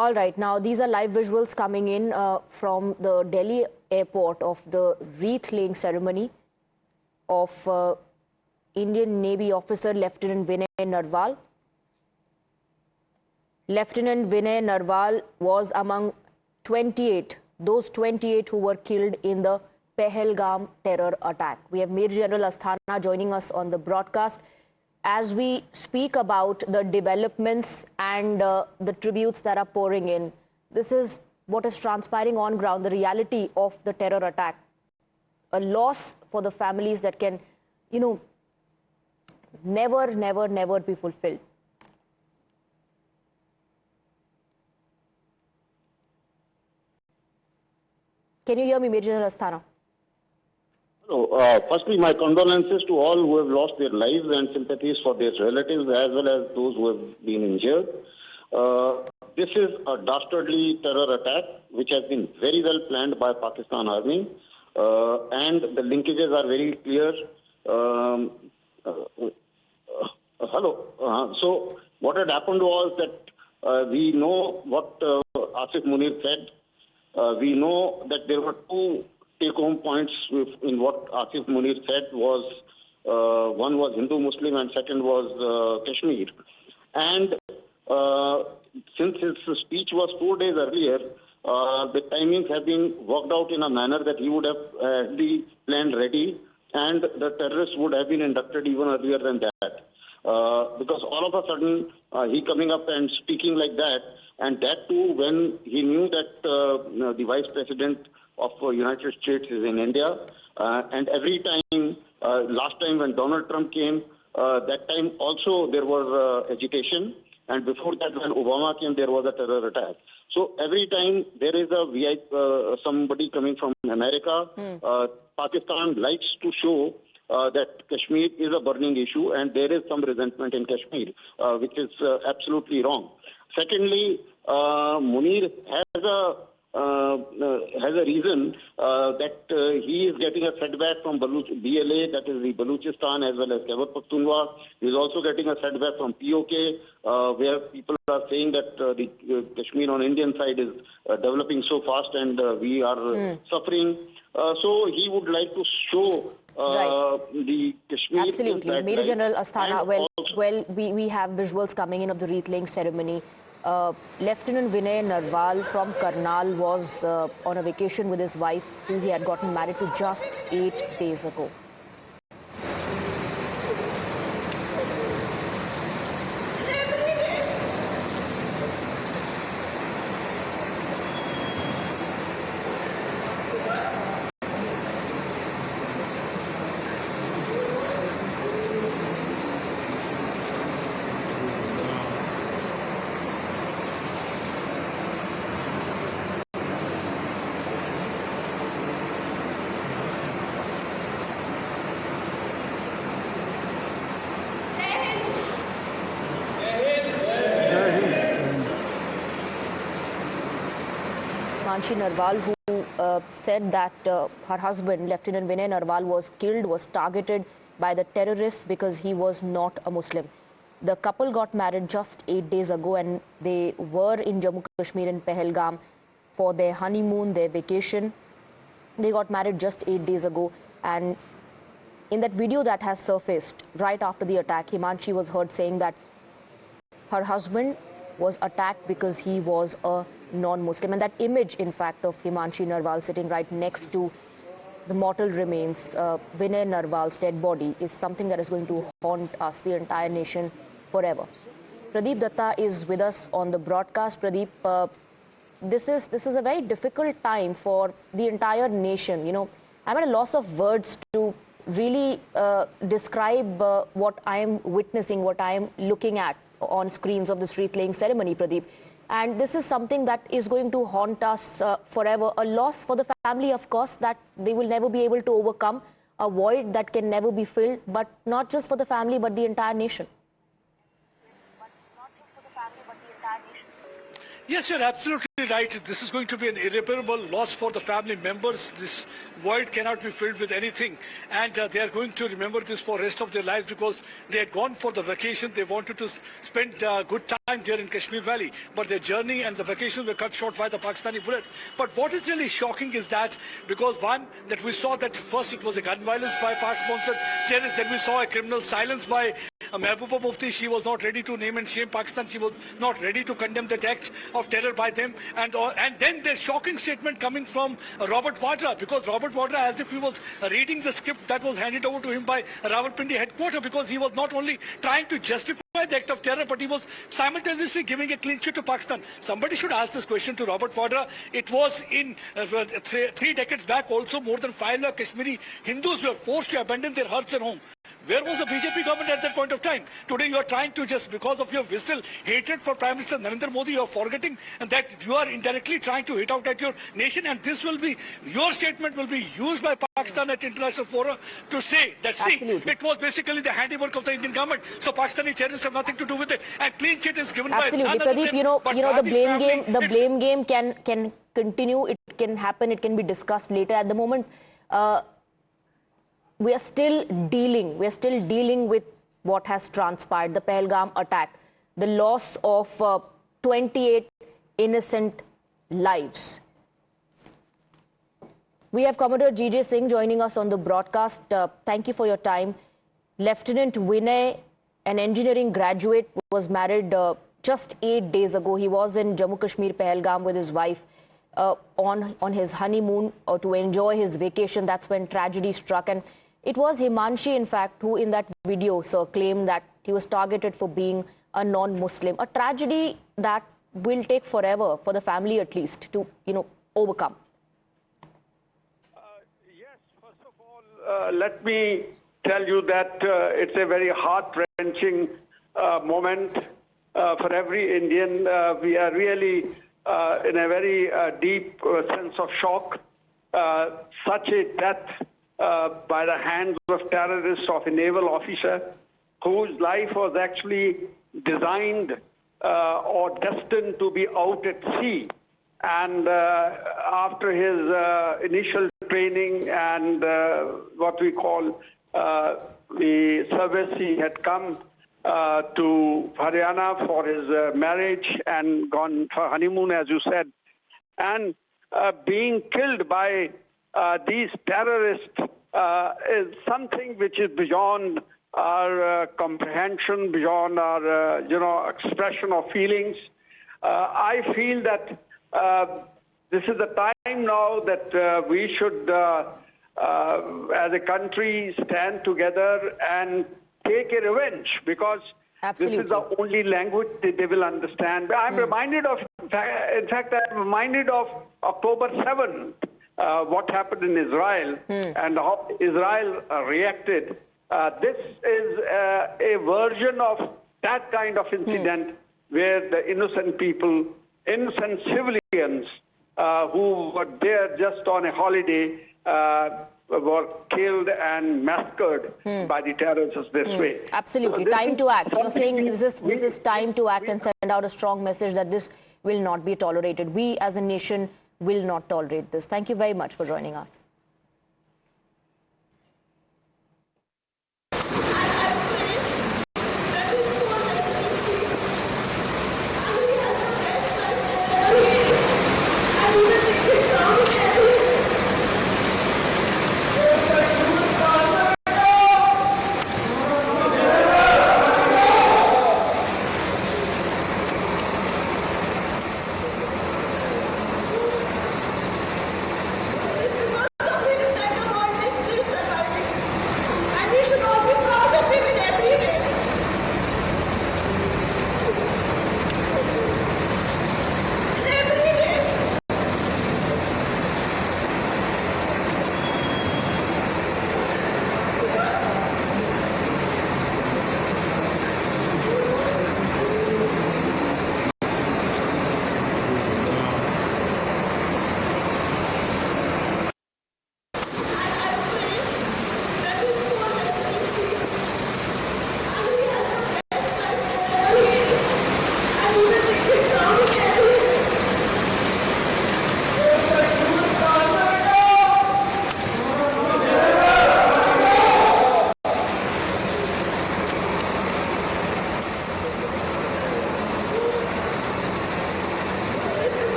All right, now these are live visuals coming in from the Delhi airport of the wreath-laying ceremony of Indian Navy officer Lieutenant Vinay Narwal. Lieutenant Vinay Narwal was among those 28 who were killed in the Pahalgam terror attack. We have Major General Asthana joining us on the broadcast as we speak about the developments and the tributes that are pouring in. This is what is transpiring on ground, the reality of the terror attack. A loss for the families that can, never be fulfilled. Can you hear me, Major General Asthana? Firstly, my condolences to all who have lost their lives and sympathies for their relatives as well as those who have been injured. This is a dastardly terror attack which has been very well planned by Pakistan Army and the linkages are very clear. So what had happened was that we know what Asif Munir said. We know that there were two take-home points in what Asif Munir said was, one was Hindu-Muslim and second was Kashmir. And since his speech was 4 days earlier, the timings have been worked out in a manner that he would have the plan ready and the terrorists would have been inducted even earlier than that. Because all of a sudden, he coming up and speaking like that, and that too when he knew that the Vice President of United States is in India, and every time, last time when Donald Trump came, that time also there was agitation, and before that when Obama came there was a terror attack. So every time there is a VIP, somebody coming from America, Pakistan likes to show that Kashmir is a burning issue and there is some resentment in Kashmir, which is absolutely wrong. Secondly, Munir has a reason that he is getting a setback from BLA, that is the Baluchistan as well as Khyber Pakhtunkhwa. He is also getting a setback from POK, where people are saying that the Kashmir on Indian side is developing so fast and we are suffering. So he would like to show the Kashmir. Absolutely. Major General Asthana, we have visuals coming in of the wreath-laying ceremony. Lieutenant Vinay Narwal from Karnal was on a vacation with his wife, who he had gotten married to just 8 days ago. Himanshi Narwal, who said that her husband, Lieutenant Vinay Narwal, was targeted by the terrorists because he was not a Muslim. The couple got married just 8 days ago and they were in Jammu Kashmir in Pahalgam for their honeymoon, their vacation. They got married just 8 days ago, and in that video that has surfaced right after the attack, Himanshi was heard saying that her husband was attacked because he was a non-Muslim. And that image, in fact, of Himanshi Narwal sitting right next to the mortal remains, Vinay Narwal's dead body, is something that is going to haunt us, the entire nation, forever. Pradeep Datta is with us on the broadcast. Pradeep, this is a very difficult time for the entire nation. I'm at a loss of words to really describe what I am witnessing, what I am looking at on screens of this wreath-laying ceremony, Pradeep. And this is something that is going to haunt us forever. A loss for the family, of course, that they will never be able to overcome. A void that can never be filled, but not just for the family, but the entire nation. Yes, you're absolutely right. This is going to be an irreparable loss for the family members. This void cannot be filled with anything. And they are going to remember this for the rest of their lives because they had gone for the vacation. They wanted to spend good time there in Kashmir Valley. But their journey and the vacation were cut short by the Pakistani bullets. But what is really shocking is that because one, that we saw that first it was a gun violence by Pak-sponsored terrorists. Then we saw a criminal silence by Mehbooba Mufti. She was not ready to name and shame Pakistan. She was not ready to condemn that act of terror by them. And then the shocking statement coming from Robert Vadra, because Robert Vadra, as if he was reading the script that was handed over to him by Rawalpindi headquarters, because he was not only trying to justify the act of terror, but he was simultaneously giving a clean sheet to Pakistan. Somebody should ask this question to Robert Vadra. It was in 3 decades back also, more than 5 lakh Kashmiri Hindus were forced to abandon their hearths and home. Where was the BJP government at that point of time? Today you are trying to, just because of your visceral hatred for Prime Minister Narendra Modi, you are forgetting that you are indirectly trying to hit out at your nation, and this will be, your statement will be used by Pakistan at international fora to say that, see, Absolutely. it was basically the handiwork of the Indian government, so Pakistani terrorists have nothing to do with it, and clean sheet is given Absolutely. by none Pradeep, other than the blame family. game, blame game can continue. It can happen. It can be discussed later. At the moment, we are still dealing with what has transpired, the Pahalgam attack, the loss of 28 innocent lives. We have Commodore G.J. Singh joining us on the broadcast. Thank you for your time. Lieutenant Vinay, an engineering graduate, was married just 8 days ago. He was in Jammu Kashmir, Pahalgam, with his wife on his honeymoon to enjoy his vacation. That's when tragedy struck. And it was Himanshi, in fact, who in that video, sir, claimed that he was targeted for being a non-Muslim. A tragedy that will take forever, for the family at least, to overcome. Yes, first of all, let me tell you that it's a very heart-wrenching moment for every Indian. We are really in a very deep sense of shock. Such a death by the hands of terrorists, of a naval officer whose life was actually designed or destined to be out at sea. And after his initial training and what we call the service, he had come to Haryana for his marriage and gone for honeymoon, as you said. And being killed by these terrorists is something which is beyond our comprehension, beyond our expression of feelings. I feel that this is the time now that we should, as a country, stand together and take a revenge, because Absolutely. this is the only language that they will understand. I'm reminded of, in fact, I'm reminded of October 7th, what happened in Israel and how Israel reacted. This is a version of that kind of incident where the innocent people, innocent civilians who were there just on a holiday were killed and massacred by the terrorists this way. Absolutely. So time to act. You're saying this is time to act and send out a strong message that this will not be tolerated. We as a nation will not tolerate this. Thank you very much for joining us.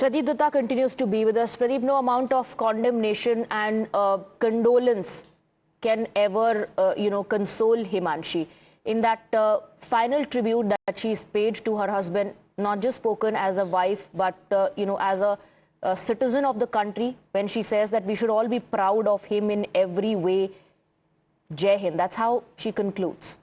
Pradeep Dutta continues to be with us. Pradeep, no amount of condemnation and condolence can ever, console Himanshi. In that final tribute that she's paid to her husband, not just spoken as a wife, but, as a citizen of the country, when she says that we should all be proud of him in every way. Jai Hind. That's how she concludes.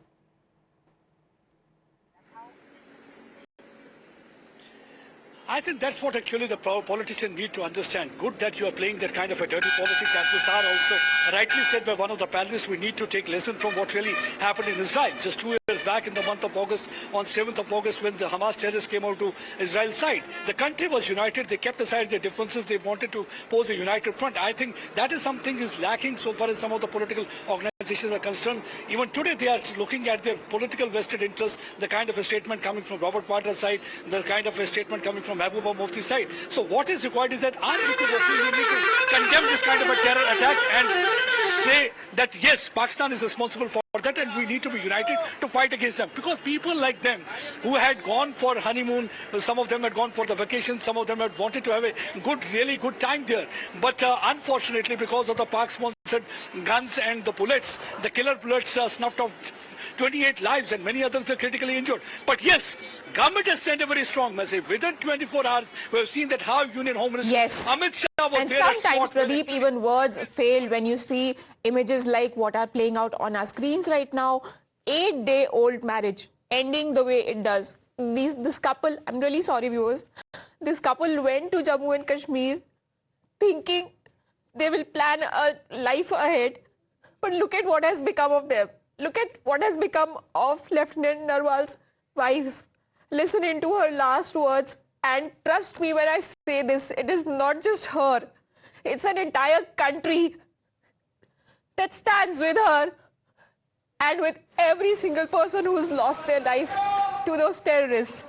I think that's what actually the politicians need to understand. Good that you are playing that kind of a dirty politics. And this are also rightly said by one of the panelists, we need to take lesson from what really happened in Israel. Just 2 years back in the month of August, on 7th of August, when the Hamas terrorists came out to Israel's side, the country was united. They kept aside their differences. They wanted to pose a united front. I think that is something is lacking so far as some of the political organizations are concerned. Even today, they are looking at their political vested interests, the kind of a statement coming from Robert Wadra's side, the kind of a statement coming from Mahbooba Mufti's side. So what is required is that unequivocally we need to condemn this kind of a terror attack and say that yes, Pakistan is responsible for that and we need to be united to fight against them. Because people like them who had gone for honeymoon, some of them had gone for the vacation, some of them had wanted to have a really good time there. But unfortunately, because of the Pak-sponsored guns and the bullets, the killer bullets snuffed off 28 lives and many others were critically injured. But yes, government has sent a very strong message. Within 24 hours, we have seen that how Union Home Minister Amit Shah was and there. And sometimes, Pradeep, even words fail when you see images like what are playing out on our screens right now. 8-day-old marriage ending the way it does. This couple, I'm really sorry, viewers. This couple went to Jammu and Kashmir thinking they will plan a life ahead. But look at what has become of them. Look at what has become of Lieutenant Narwal's wife. Listen into her last words. And trust me when I say this, it is not just her. It's an entire country that stands with her and with every single person who's lost their life to those terrorists.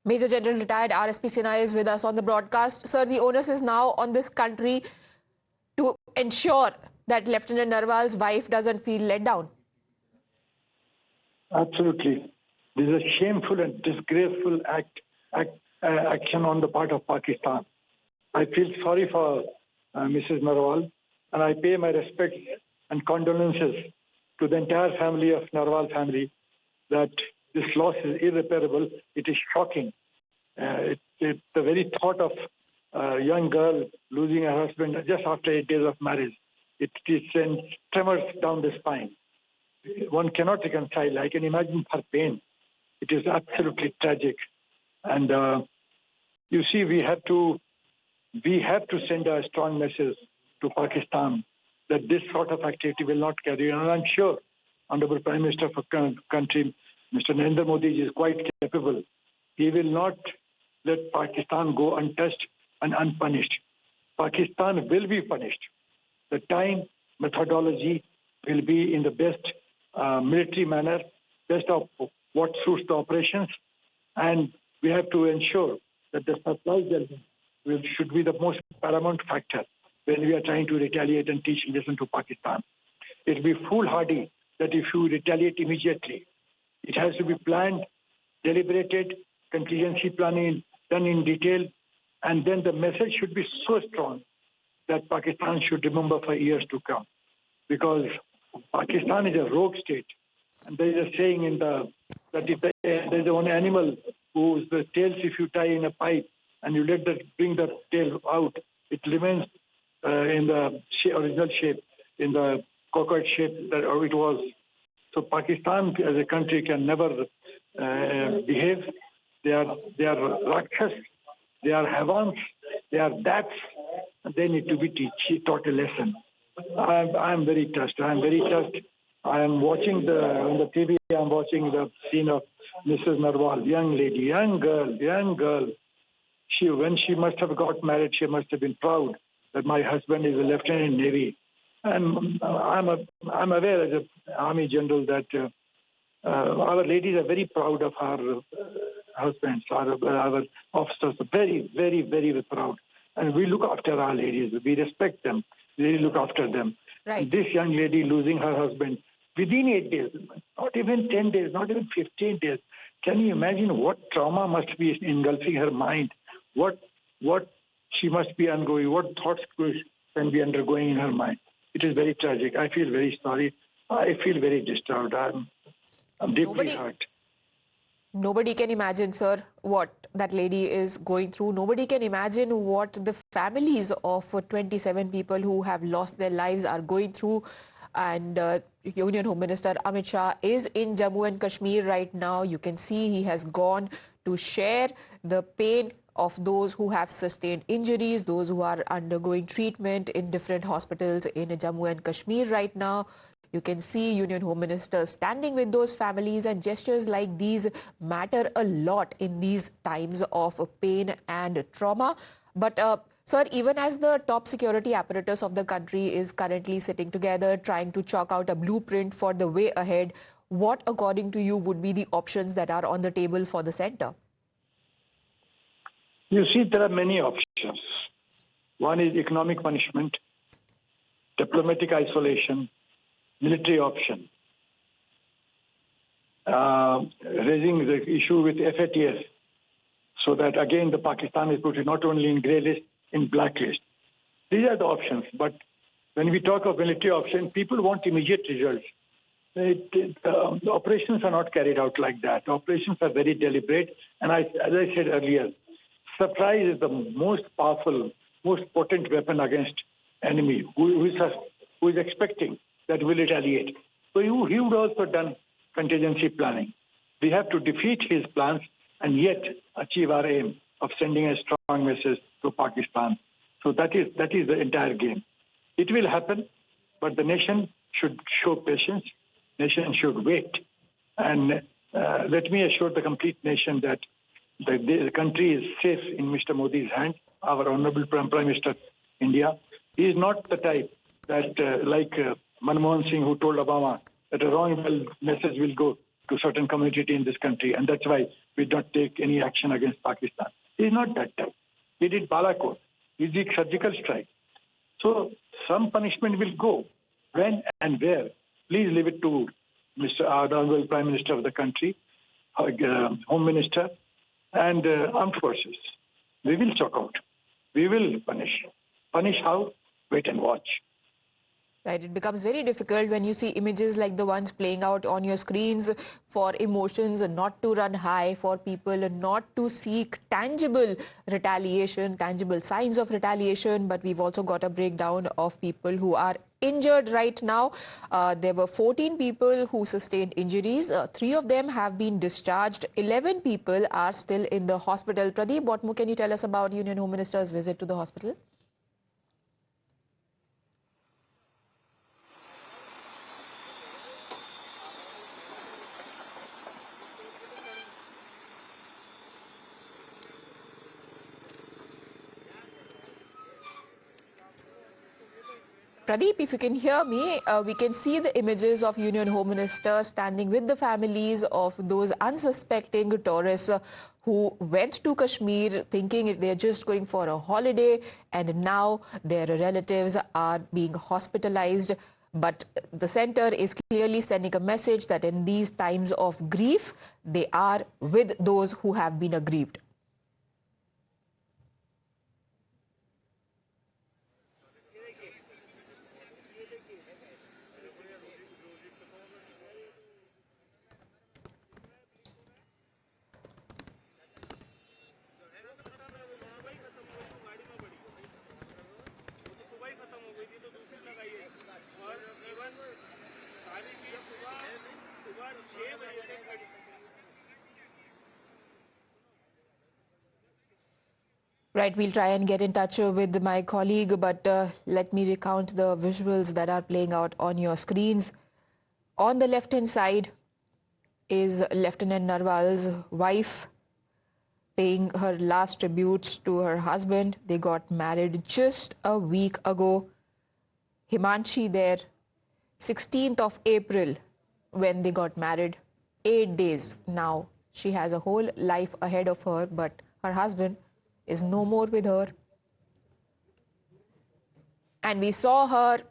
Major General retired RSP Sinha is with us on the broadcast. Sir, the onus is now on this country to ensure that Lieutenant Narwal's wife doesn't feel let down. Absolutely. This is a shameful and disgraceful action on the part of Pakistan. I feel sorry for Mrs. Narwal, and I pay my respects and condolences to the entire family of Narwal family that this loss is irreparable. It is shocking. The very thought of a young girl losing her husband just after 8 days of marriage, it sends tremors down the spine. One cannot reconcile. I can imagine her pain. It is absolutely tragic. And you see, we have to send a strong message to Pakistan that this sort of activity will not carry on. And I'm sure Honorable Prime Minister of the country, Mr. Narendra Modi, is quite capable. He will not let Pakistan go untouched and unpunished. Pakistan will be punished. The time, methodology will be in the best military manner, best of what suits the operations, and we have to ensure that the supply should be the most paramount factor when we are trying to retaliate and teach lesson to Pakistan. It will be foolhardy that if you retaliate immediately, it has to be planned, deliberated, contingency planning done in detail, and then the message should be so strong that Pakistan should remember for years to come. Because Pakistan is a rogue state, and there is a saying that if there is one animal whose the tails, if you tie in a pipe and you bring the tail out, it remains in the original shape, in the cockroach shape that it was. So Pakistan as a country can never behave. They are rakshas, they are havans, they are dats, and they need to be taught a lesson. I am very touched. I am very touched. I am watching on the TV. I am watching the scene of Mrs. Narwal, young lady, young girl. When she must have got married, she must have been proud that my husband is a lieutenant in Navy. And I'm aware as an Army general that our ladies are very proud of our husbands, our officers, very, very, very proud. And we look after our ladies. We respect them. We really look after them. Right. This young lady losing her husband within 8 days, not even 10 days, not even 15 days. Can you imagine what trauma must be engulfing her mind? What she must be undergoing? What thoughts can be undergoing in her mind? It is very tragic. I feel very sorry. I feel very disturbed. I'm deeply hurt. Nobody can imagine, sir, what that lady is going through. Nobody can imagine what the families of 27 people who have lost their lives are going through. And Union Home Minister Amit Shah is in Jammu and Kashmir right now. You can see he has gone to share the pain of those who have sustained injuries, those who are undergoing treatment in different hospitals in Jammu and Kashmir right now. You can see Union Home Minister standing with those families, and gestures like these matter a lot in these times of pain and trauma. But sir, even as the top security apparatus of the country is currently sitting together, trying to chalk out a blueprint for the way ahead, what, according to you, would be the options that are on the table for the center? You see, there are many options. One is economic punishment, diplomatic isolation, military option, raising the issue with FATF, so that again the Pakistan is put not only in grey list, in black list. These are the options. But when we talk of military option, people want immediate results. The operations are not carried out like that. Operations are very deliberate. And as I said earlier, surprise is the most powerful, most potent weapon against enemy who is expecting that will retaliate. So he would also done contingency planning. We have to defeat his plans and yet achieve our aim of sending a strong message to Pakistan. So that is the entire game. It will happen, but the nation should show patience. Nation should wait. And let me assure the complete nation that the country is safe in Mr. Modi's hand, our Honorable Prime Minister India. He is not the type that, like Manmohan Singh, who told Obama that a wrong message will go to certain community in this country, and that's why we don't take any action against Pakistan. He is not that type. He did Balakot. He did surgical strike. So some punishment will go. When and where? Please leave it to Mr. Honorable Prime Minister of the country, Home Minister, and armed forces. We will chalk out. We will punish. Punish how? Wait and watch. Right, it becomes very difficult when you see images like the ones playing out on your screens for emotions not to run high, for people not to seek tangible retaliation, tangible signs of retaliation. But we've also got a breakdown of people who are injured right now. There were 14 people who sustained injuries. 3 of them have been discharged. 11 people are still in the hospital. Pradeep, what more can you tell us about Union Home Minister's visit to the hospital? Pradeep, if you can hear me, we can see the images of Union Home Minister standing with the families of those unsuspecting tourists who went to Kashmir thinking they're just going for a holiday, and now their relatives are being hospitalized. But the center is clearly sending a message that in these times of grief, they are with those who have been aggrieved. Right, we'll try and get in touch with my colleague, but let me recount the visuals that are playing out on your screens. On the left-hand side is Lieutenant Narwal's wife paying her last tributes to her husband. They got married just a week ago. Himanshi there, 16th of April when they got married. 8 days now. She has a whole life ahead of her, but her husband is no more with her. And we saw her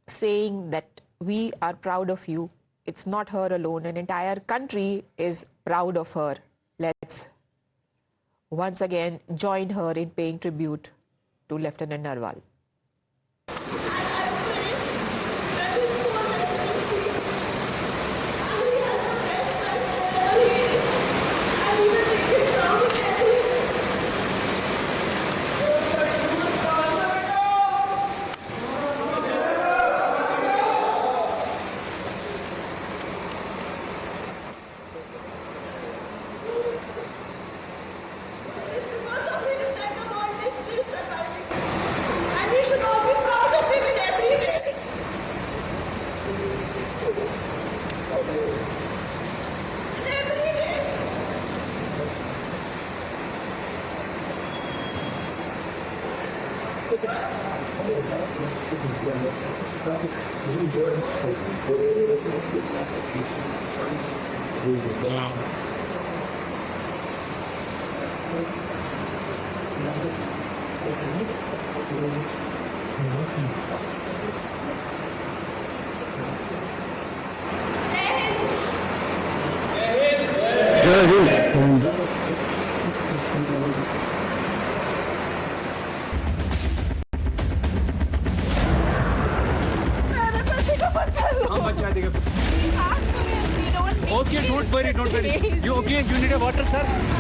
saying that we are proud of you. It's not her alone. An entire country is proud of her. Let's once again join her in paying tribute to Lieutenant Narwal. Okay, don't worry. You okay? You need a water, sir?